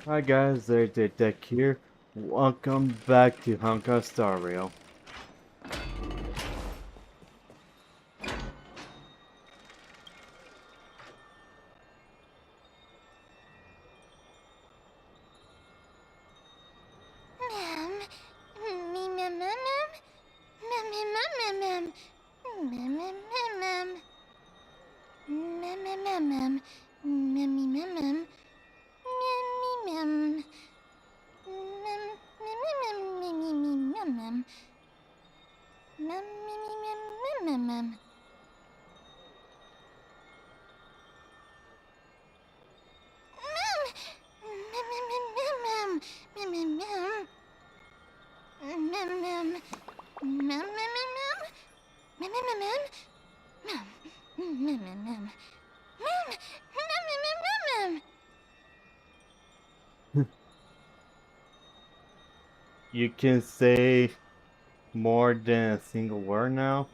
Hi guys, there's the deck here. Welcome back to Honkai Star Rail. You can say more than a single word now.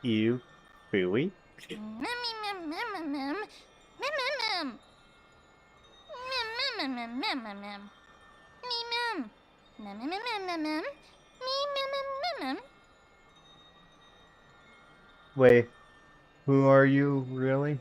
You, really? Wait, who are you, really?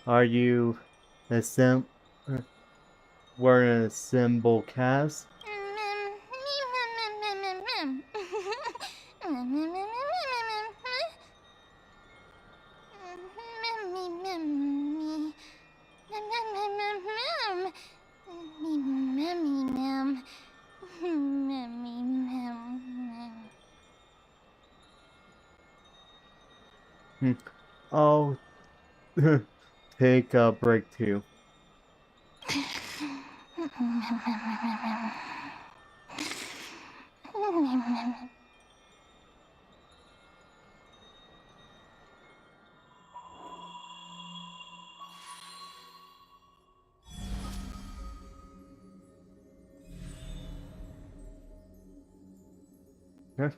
Are you a wearing a symbol cast? Oh, take a break too. Huh?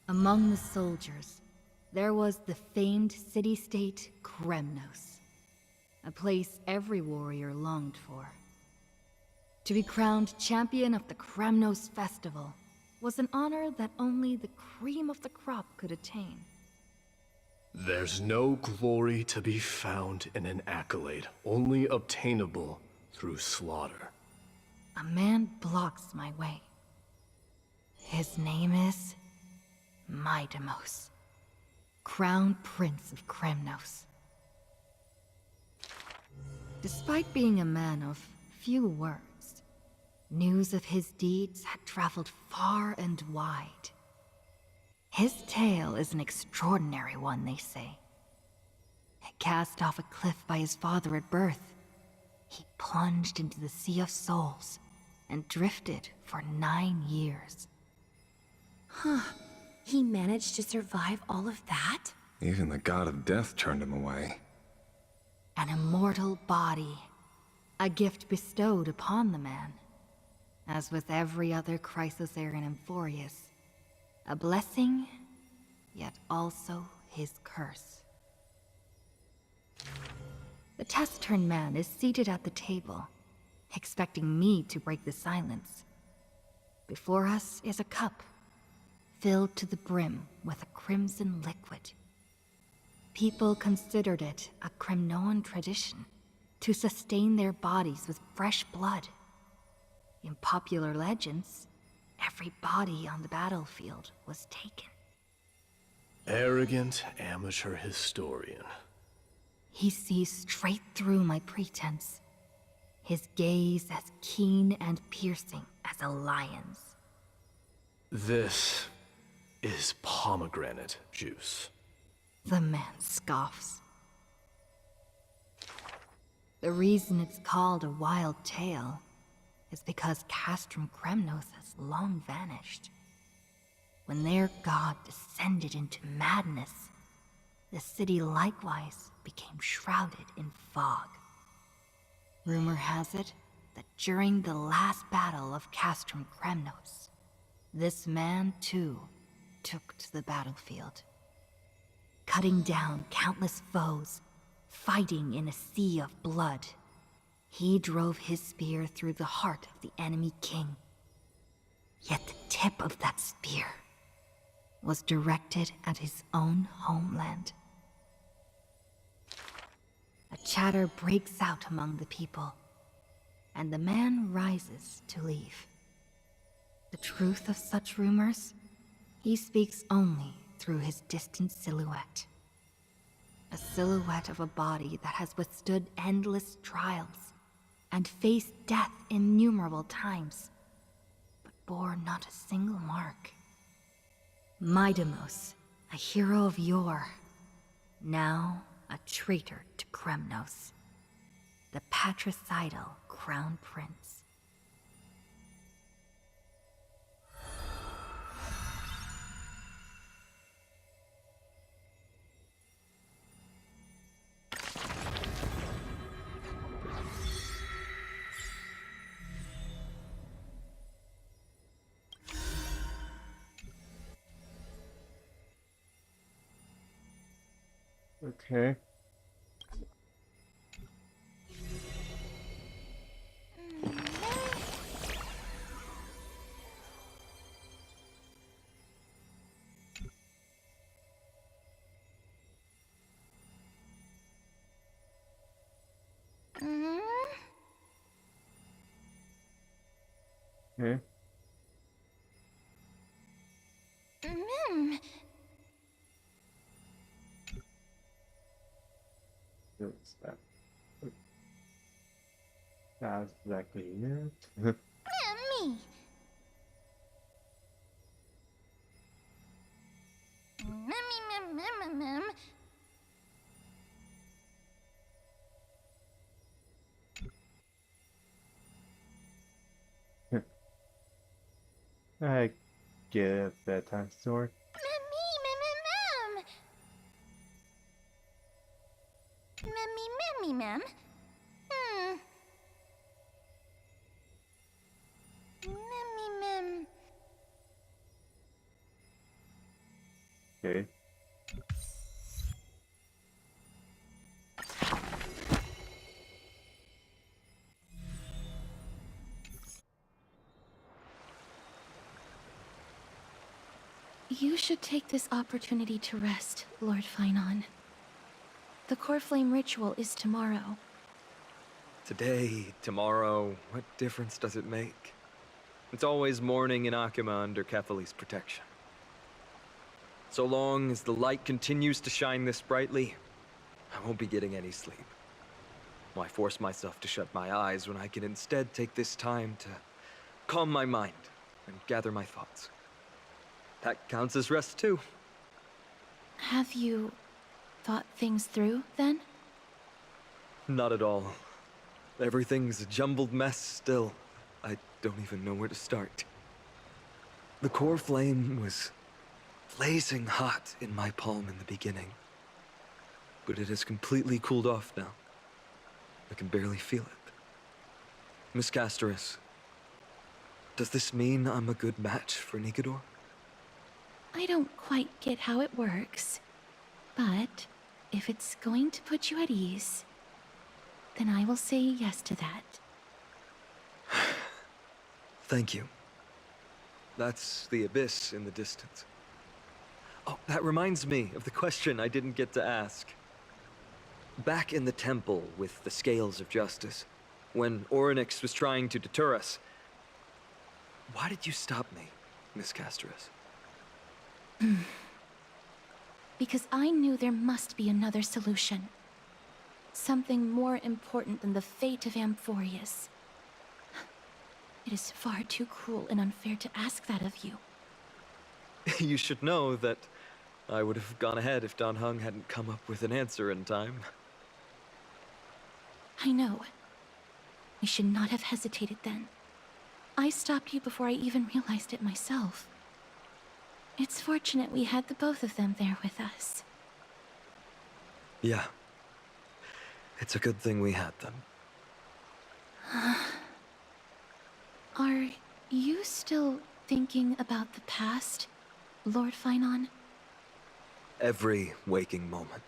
Among the soldiers, there was the famed city-state Kremnos, a place every warrior longed for. To be crowned champion of the Kremnos Festival was an honor that only the cream of the crop could attain. There's no glory to be found in an accolade, only obtainable through slaughter. A man blocks my way. His name is Midamos, Crown Prince of Kremnos. Despite being a man of few words, news of his deeds had traveled far and wide. His tale is an extraordinary one, they say. Cast off a cliff by his father at birth, he plunged into the Sea of Souls and drifted for 9 years. Huh. He managed to survive all of that? Even the god of death turned him away. An immortal body, a gift bestowed upon the man. As with every other Chrysosaur in Amphorius, a blessing, yet also his curse. The taciturn man is seated at the table, expecting me to break the silence. Before us is a cup, filled to the brim with a crimson liquid. People considered it a Kremnoan tradition to sustain their bodies with fresh blood. In popular legends, every body on the battlefield was taken. Arrogant amateur historian. He sees straight through my pretense, his gaze as keen and piercing as a lion's. This is pomegranate juice. The man scoffs. The reason it's called a wild tale is because Castrum Kremnos has long vanished. When their god descended into madness, the city likewise became shrouded in fog. Rumor has it that during the last battle of Castrum Kremnos, this man too took to the battlefield, cutting down countless foes, fighting in a sea of blood. He drove his spear through the heart of the enemy king. Yet the tip of that spear was directed at his own homeland. A chatter breaks out among the people, and the man rises to leave. The truth of such rumors, he speaks only through his distant silhouette. A silhouette of a body that has withstood endless trials and faced death innumerable times, but bore not a single mark. Mydamos, a hero of yore, now a traitor to Kremnos, the patricidal crown prince. Okay. Okay. What's that? That's exactly it. Me. I get a bedtime story. Ma'am. Mem. Okay. You should take this opportunity to rest, Lord Finon. The core flame ritual is tomorrow. Today, tomorrow, what difference does it make? It's always morning in Akima under Kethely's protection. So long as the light continues to shine this brightly, I won't be getting any sleep. Why force myself to shut my eyes when I can instead take this time to calm my mind and gather my thoughts? That counts as rest too. Have you thought things through, then? Not at all. Everything's a jumbled mess still. I don't even know where to start. The core flame was blazing hot in my palm in the beginning, but it has completely cooled off now. I can barely feel it. Miss Castoris, does this mean I'm a good match for Nikodor? I don't quite get how it works, but if it's going to put you at ease, then I will say yes to that. Thank you. That's the abyss in the distance. Oh, that reminds me of the question I didn't get to ask. Back in the temple with the scales of justice, when Orynyx was trying to deter us, why did you stop me, Miss Castoris? Because I knew there must be another solution. Something more important than the fate of Amphorius. It is far too cruel and unfair to ask that of you. You should know that I would have gone ahead if Dan Heng hadn't come up with an answer in time. I know. I should not have hesitated then. I stopped you before I even realized it myself. It's fortunate we had the both of them there with us. Yeah. It's a good thing we had them. Are you still thinking about the past, Lord Finon? Every waking moment.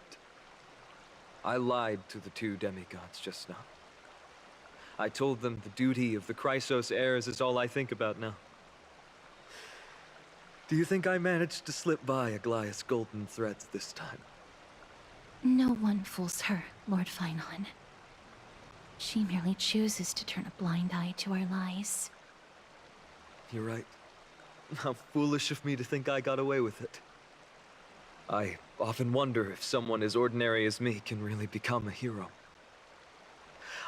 I lied to the two demigods just now. I told them the duty of the Chrysos heirs is all I think about now. Do you think I managed to slip by Aglaya's golden threads this time? No one fools her, Lord Finon. She merely chooses to turn a blind eye to our lies. You're right. How foolish of me to think I got away with it. I often wonder if someone as ordinary as me can really become a hero.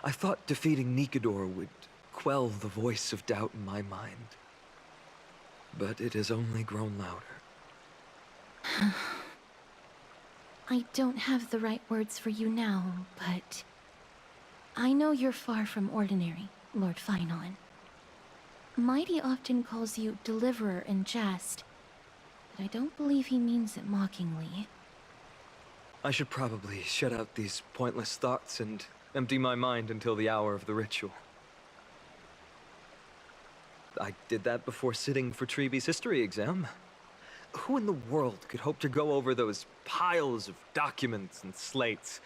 I thought defeating Nikodor would quell the voice of doubt in my mind. But it has only grown louder. I don't have the right words for you now, but... I know you're far from ordinary, Lord Finon. Mighty often calls you Deliverer in jest, but I don't believe he means it mockingly. I should probably shut out these pointless thoughts and empty my mind until the hour of the ritual. I did that before sitting for Treeby's history exam. Who in the world could hope to go over those piles of documents and slates?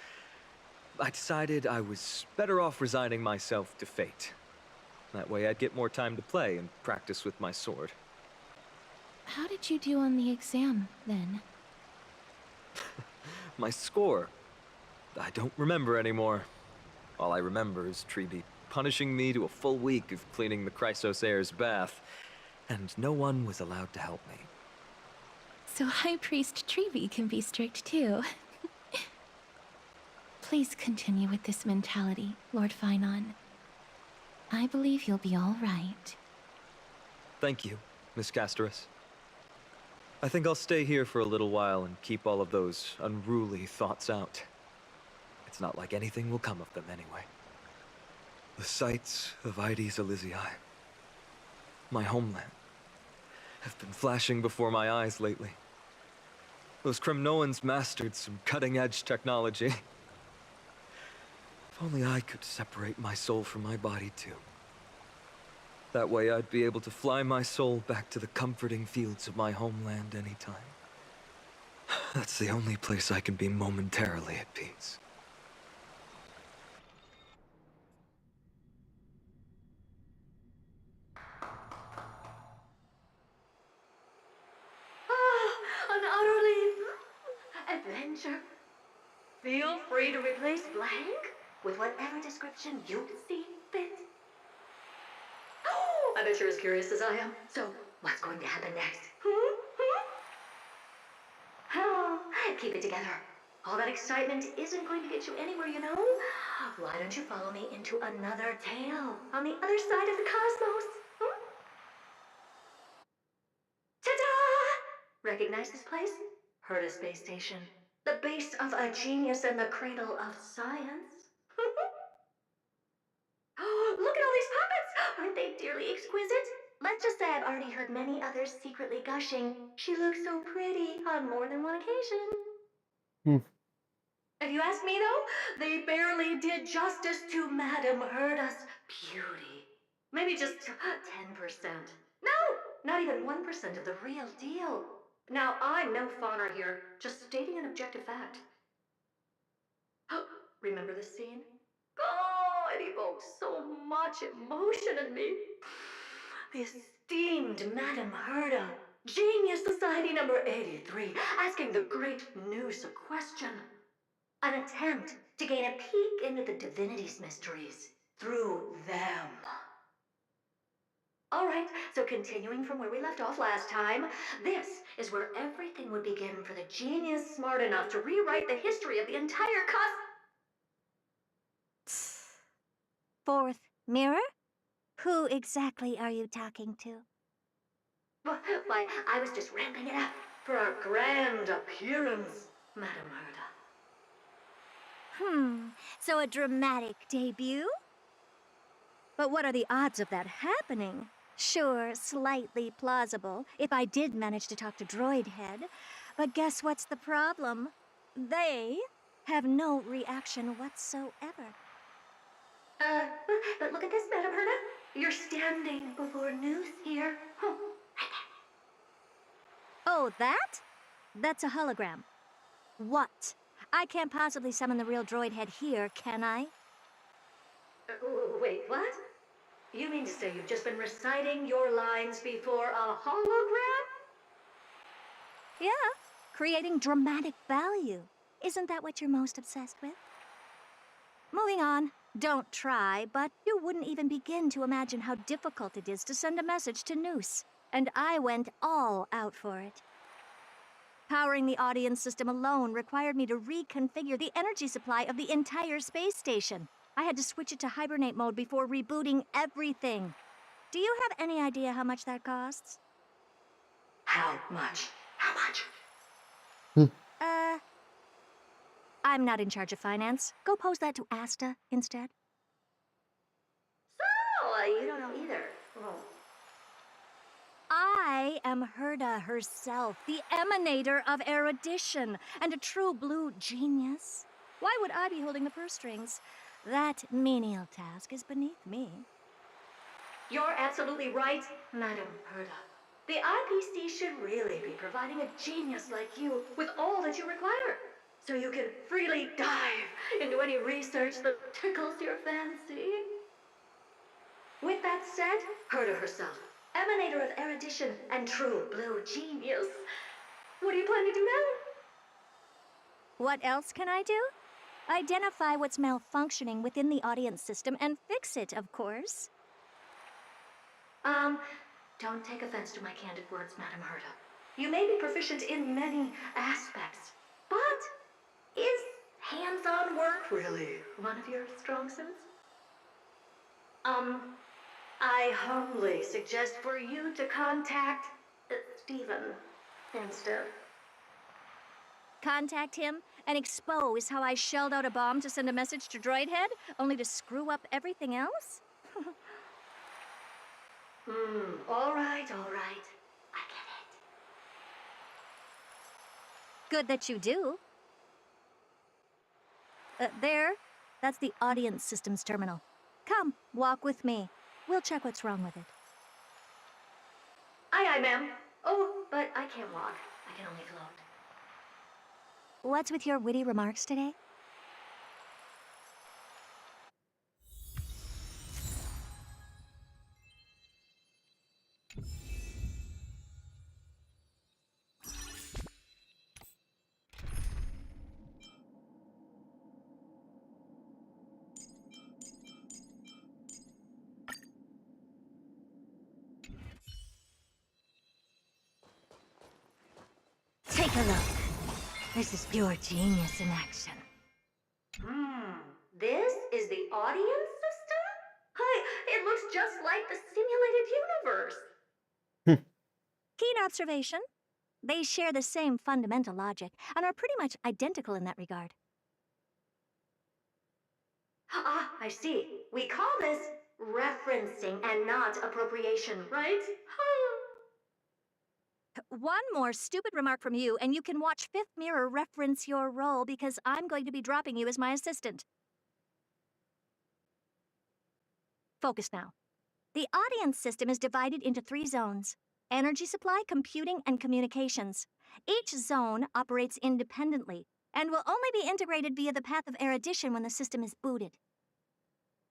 I decided I was better off resigning myself to fate. That way I'd get more time to play and practice with my sword. How did you do on the exam, then? My score? I don't remember anymore. All I remember is Treeby punishing me to a full week of cleaning the Chrysos heir's bath, and no one was allowed to help me. So High Priest Treeby can be strict too. Please continue with this mentality, Lord Finon. I believe you'll be all right. Thank you, Miss Castoris. I think I'll stay here for a little while and keep all of those unruly thoughts out. It's not like anything will come of them anyway. The sights of Ides Elysiae, my homeland, have been flashing before my eyes lately. Those Kremnoans mastered some cutting-edge technology. If only I could separate my soul from my body too. That way I'd be able to fly my soul back to the comforting fields of my homeland anytime. That's the only place I can be momentarily at peace. An utterly adventure. Feel free to replace blank with whatever description you see fit. Oh, I bet you're as curious as I am. So, what's going to happen next? Oh, keep it together. All that excitement isn't going to get you anywhere, you know? Why don't you follow me into another tale on the other side of the cosmos? Ta-da! Recognize this place? Heard a space station. The base of a genius and the cradle of science. Oh, look at all these puppets! Aren't they dearly exquisite? Let's just say I've already heard many others secretly gushing. She looks so pretty on more than one occasion. Hmm. If you ask me, though, they barely did justice to Madame Herda's beauty. Maybe just 10%. No, not even 1% of the real deal. Now, I'm no fawner here, just stating an objective fact. Remember this scene? Oh, it evoked so much emotion in me. The esteemed Madame Herda, Genius Society number 83, asking the great Noose a question. An attempt to gain a peek into the divinity's mysteries through them. Alright, so continuing from where we left off last time, this is where everything would begin for the genius smart enough to rewrite the history of the entire Fourth mirror? Who exactly are you talking to? Why, I was just ramping it up for our grand appearance, Madame Herda. So a dramatic debut? But what are the odds of that happening? Sure, slightly plausible, if I did manage to talk to Droid Head. But guess what's the problem? They have no reaction whatsoever. But look at this, Madame Herda. You're standing before Noose here. Oh, Oh, that? That's a hologram. What? I can't possibly summon the real Droid Head here, can I? wait, what? You mean to say you've just been reciting your lines before a hologram? Yeah, creating dramatic value. Isn't that what you're most obsessed with? Moving on. Don't try, but you wouldn't even begin to imagine how difficult it is to send a message to Noose. And I went all out for it. Powering the audience system alone required me to reconfigure the energy supply of the entire space station. I had to switch it to hibernate mode before rebooting everything. Do you have any idea how much that costs? How much? How much? I'm not in charge of finance. Go pose that to Asta instead. So, you don't know either. Oh. I am Herda herself, the emanator of erudition, and a true blue genius. Why would I be holding the purse strings? That menial task is beneath me. You're absolutely right, Madame Herda. The IPC should really be providing a genius like you with all that you require, so you can freely dive into any research that tickles your fancy. With that said, Herda herself, emanator of erudition and true blue genius. What do you plan to do now? What else can I do? Identify what's malfunctioning within the audience system and fix it, of course. Don't take offense to my candid words, Madame Herda. You may be proficient in many aspects, but is hands-on work really one of your strong suits? I humbly suggest for you to contact Stephen instead. Contact him and expose how I shelled out a bomb to send a message to Droid Head, only to screw up everything else? All right. I get it. Good that you do. There. That's the audience systems terminal. Come, walk with me. We'll check what's wrong with it. Aye, ma'am. Oh, but I can't walk. I can only float. What's with your witty remarks today? Take a look. This is pure genius in action. This is the audience system? Hi, it looks just like the simulated universe. Keen observation. They share the same fundamental logic and are pretty much identical in that regard. Ah, I see. We call this referencing and not appropriation, right? One more stupid remark from you, and you can watch Fifth Mirror reference your role because I'm going to be dropping you as my assistant. Focus now. The audience system is divided into 3 zones: energy supply, computing, and communications. Each zone operates independently and will only be integrated via the path of erudition when the system is booted.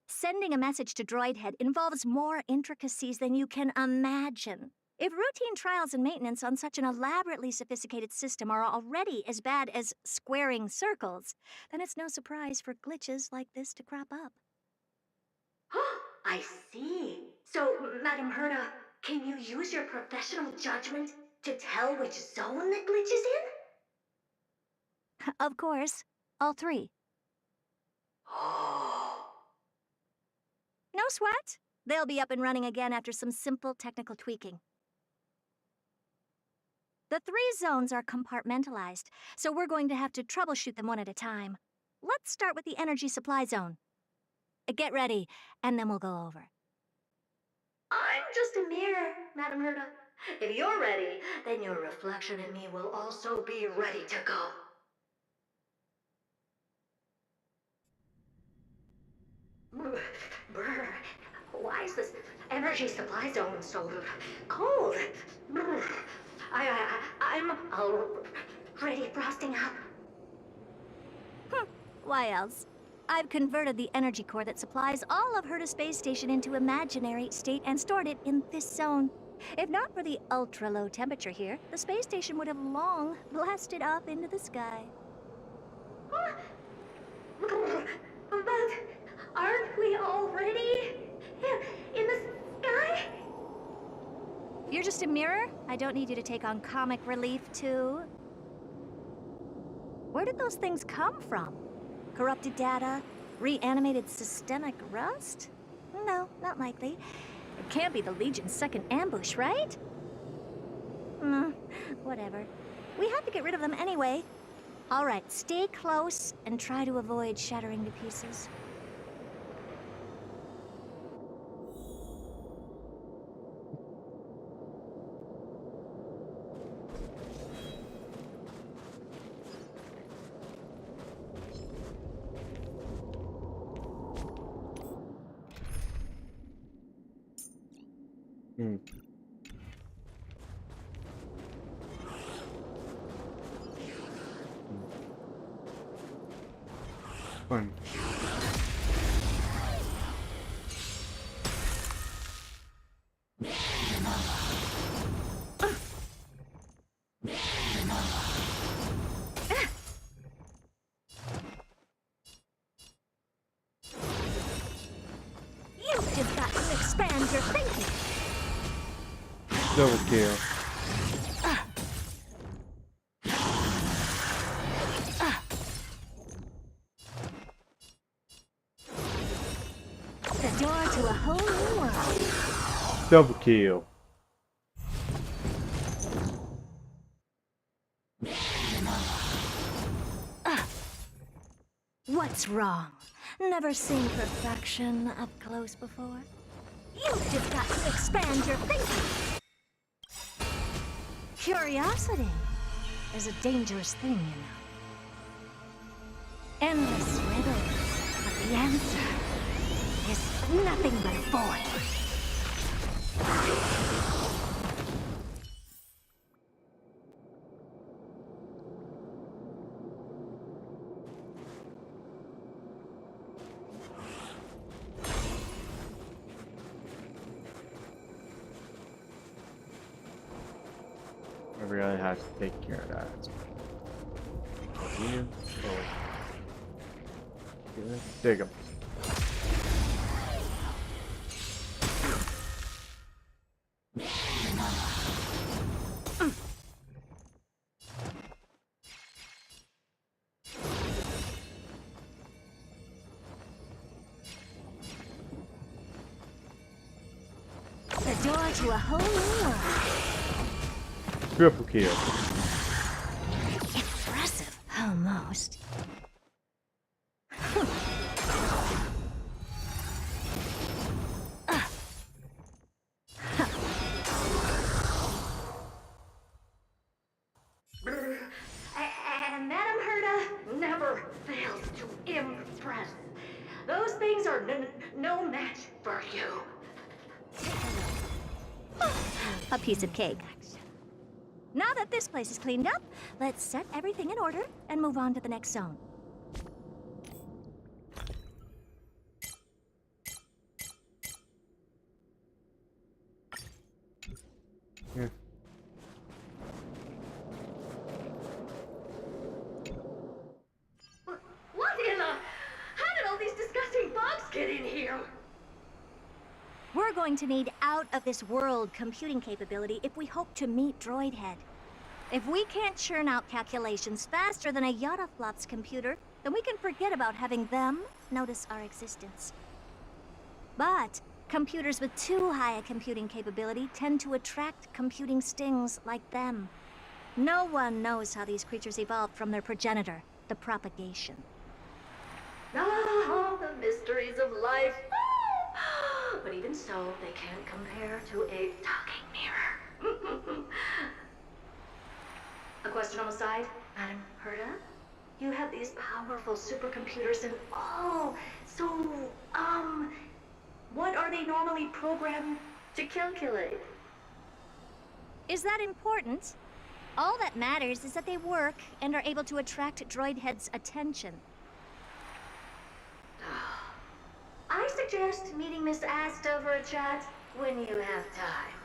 Sending a message to Droidhead involves more intricacies than you can imagine. If routine trials and maintenance on such an elaborately sophisticated system are already as bad as squaring circles, then it's no surprise for glitches like this to crop up. I see. So, Madam Herda, can you use your professional judgment to tell which zone the glitch is in? Of course, all 3. Oh. No sweat. They'll be up and running again after some simple technical tweaking. The 3 zones are compartmentalized, so we're going to have to troubleshoot them one at a time. Let's start with the energy supply zone. Get ready, and then we'll go over. I'm just a mirror, Madam Herda. If you're ready, then your reflection in me will also be ready to go. Brr, why is this energy supply zone so cold? Brr, I'm already frosting up. Why else? I've converted the energy core that supplies all of Herta Space Station into imaginary state and stored it in this zone. If not for the ultra-low temperature here, the space station would have long blasted off into the sky. But aren't we already in the sky? You're just a mirror? I don't need you to take on comic relief, too. Where did those things come from? Corrupted data? Reanimated systemic rust? No, not likely. It can't be the Legion's second ambush, right? Whatever. We have to get rid of them anyway. All right, stay close and try to avoid shattering to pieces. Fun. You've just got to expand your thinking. Double kill. The door to a whole new world. Double kill. What's wrong? Never seen perfection up close before? You've just got to expand your thinking. Curiosity is a dangerous thing, you know. Endless riddles, but the answer is nothing but a void. I really have to take care of that. Here. Oh. Good. Dig him. The door to a whole new world. Triple kill. Impressive, almost. are no match for you. A piece of cake. Now that this place is cleaned up, let's set everything in order and move on to the next zone. Here. What in the... How did all these disgusting bugs get in here? We're going to need out-of-this-world computing capability if we hope to meet Droidhead. If we can't churn out calculations faster than a Yottaflop's computer, then we can forget about having them notice our existence. But computers with too high a computing capability tend to attract computing stings like them. No one knows how these creatures evolved from their progenitor, the propagation. Ah, the mysteries of life. But even so, they can't compare to a talking mirror. A question on the side, Madam Herda? You have these powerful supercomputers and what are they normally programmed to calculate? Is that important? All that matters is that they work and are able to attract Droidhead's attention. I suggest meeting Miss Asta for a chat when you have time.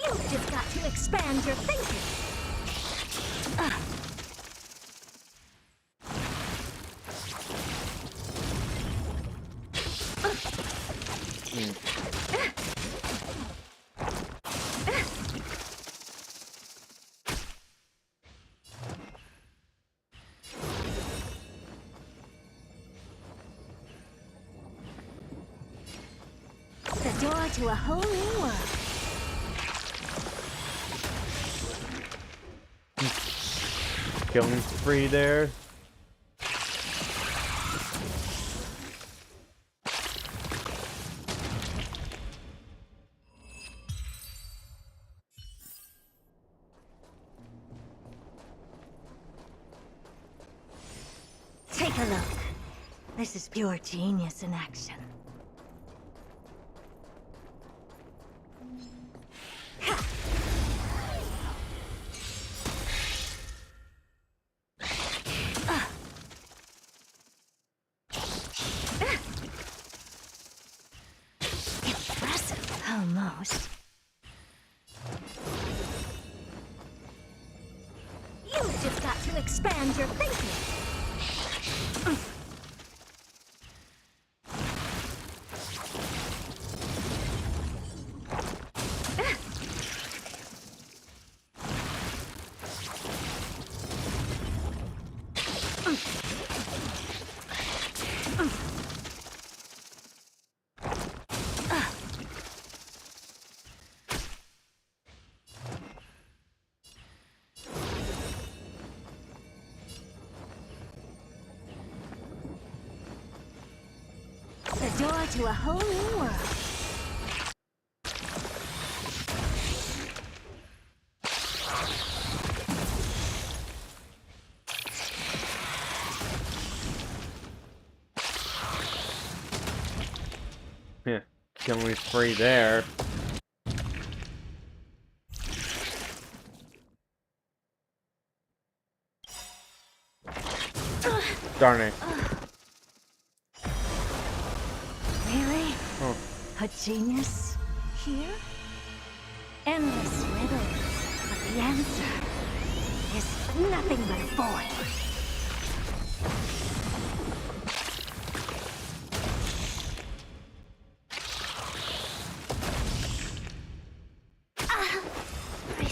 You've just got to expand your thinking. The door to a whole new world. Killing spree there. Take a look. This is pure genius in action. Impressive, almost. You've just got to expand your thinking. The door to a whole new world. Yeah, killing spree there. Darn it. Really? Oh. A genius here? Endless riddles, but the answer is nothing but a void.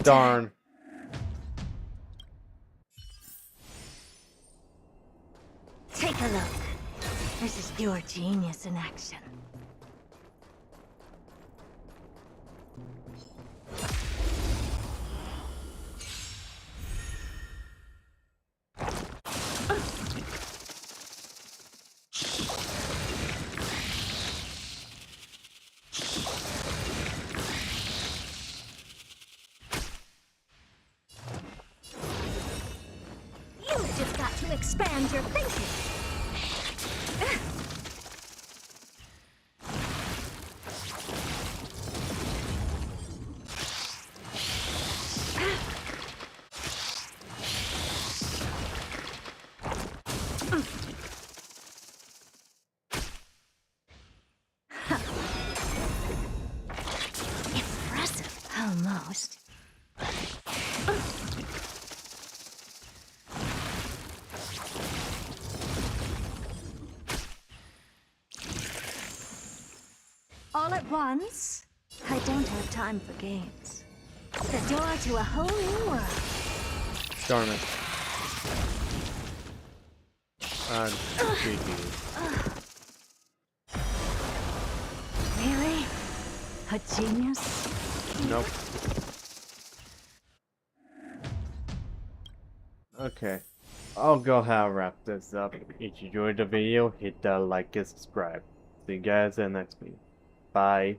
Darn. Take a look. This is pure genius in action. You've just got to expand your thinking. Impressive, almost. All at once? I don't have time for games. The door to a whole new world. Darn it. GG. Really? A genius? Nope. Okay. I'll go ahead and wrap this up. If you enjoyed the video, hit that like and subscribe. See you guys in the next video. Bye.